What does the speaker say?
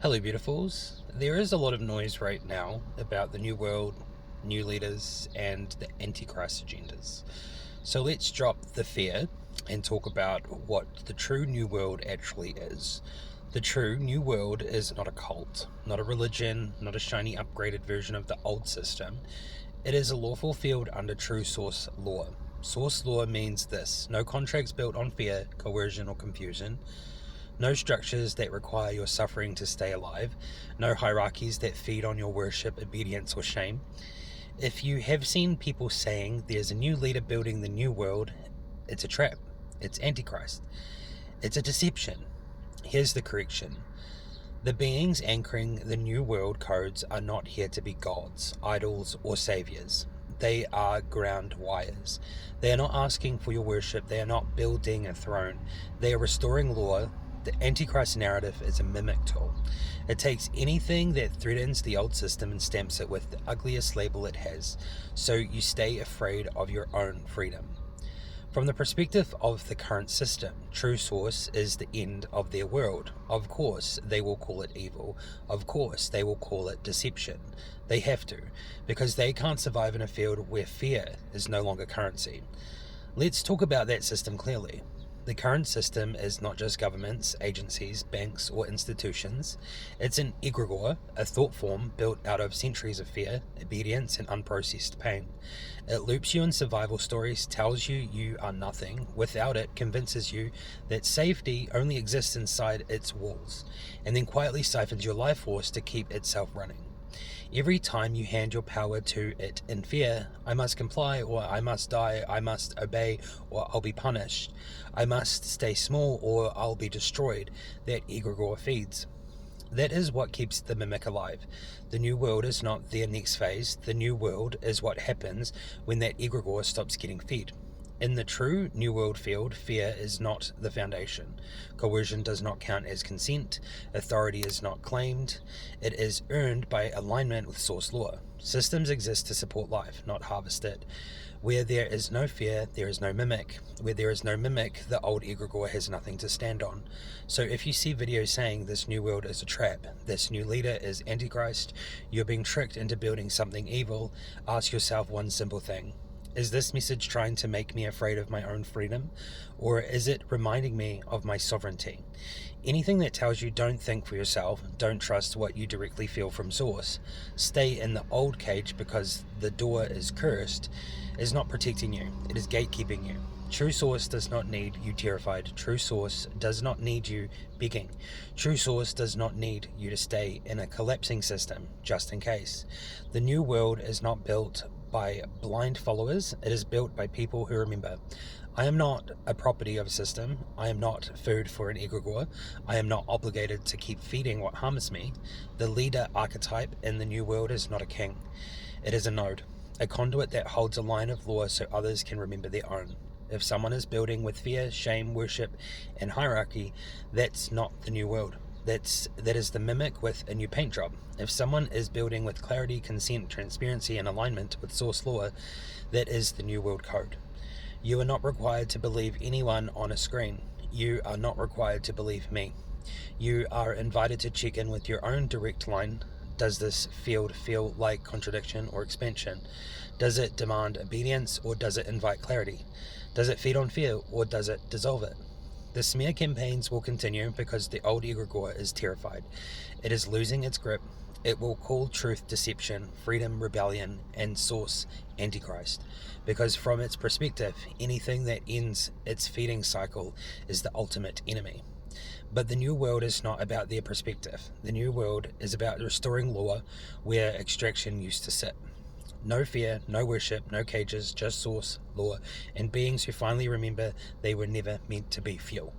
Hello, beautifuls. There is a lot of noise right now about the New World, new leaders, and the Antichrist agendas. So let's drop the fear and talk about what the true New World actually is. The true New World is not a cult, not a religion, not a shiny upgraded version of the old system. It is a lawful field under true source law. Source law means this: no contracts built on fear, coercion, or confusion. No structures that require your suffering to stay alive. No hierarchies that feed on your worship, obedience, or shame. If you have seen people saying there's a new leader building the new world, it's a trap. It's Antichrist. It's a deception. Here's the correction. The beings anchoring the new world codes are not here to be gods, idols, or saviors. They are ground wires. They are not asking for your worship. They are not building a throne. They are restoring law. The Antichrist narrative is a mimic tool. It takes anything that threatens the old system and stamps it with the ugliest label it has, so you stay afraid of your own freedom. From the perspective of the current system, true source is the end of their world. Of course, they will call it evil. Of course, they will call it deception. They have to, because they can't survive in a field where fear is no longer currency. Let's talk about that system clearly. The current system is not just governments, agencies, banks, or institutions. It's an egregore, a thought form built out of centuries of fear, obedience, and unprocessed pain. It loops you in survival stories, tells you you are nothing. Without it, convinces you that safety only exists inside its walls, and then quietly siphons your life force to keep itself running. Every time you hand your power to it in fear, I must comply, or I must die, I must obey, or I'll be punished, I must stay small, or I'll be destroyed, that egregore feeds. That is what keeps the mimic alive. The new world is not their next phase. The new world is what happens when that egregore stops getting fed. In the true New World field, fear is not the foundation. Coercion does not count as consent. Authority is not claimed. It is earned by alignment with source law. Systems exist to support life, not harvest it. Where there is no fear, there is no mimic. Where there is no mimic, the old egregore has nothing to stand on. So if you see videos saying this new world is a trap, this new leader is Antichrist, you're being tricked into building something evil, ask yourself one simple thing. Is this message trying to make me afraid of my own freedom, or is it reminding me of my sovereignty? Anything that tells you don't think for yourself, don't trust what you directly feel from source, stay in the old cage because the door is cursed, is not protecting you, it is gatekeeping you. True source does not need you terrified. True source does not need you begging. True source does not need you to stay in a collapsing system, just in case. The new world is not built by blind followers, it is built by people who remember. I am not a property of a system. I am not food for an egregore. I am not obligated to keep feeding what harms me. The leader archetype in the new world is not a king. It is a node, a conduit that holds a line of law so others can remember their own. If someone is building with fear, shame, worship, and hierarchy, that's not the new world. That is the mimic with a new paint job. If someone is building with clarity, consent, transparency, and alignment with source law, that is the new world code. You are not required to believe anyone on a screen. You are not required to believe me. You are invited to check in with your own direct line. Does this field feel like contradiction or expansion? Does it demand obedience, or does it invite clarity? Does it feed on fear, or does it dissolve it? The smear campaigns will continue because the old egregore is terrified. It is losing its grip. It will call truth deception, freedom rebellion, and source Antichrist. Because from its perspective, anything that ends its feeding cycle is the ultimate enemy. But the new world is not about their perspective. The new world is about restoring law where extraction used to sit. No fear, no worship, no cages, just source, law, and beings who finally remember they were never meant to be fuel.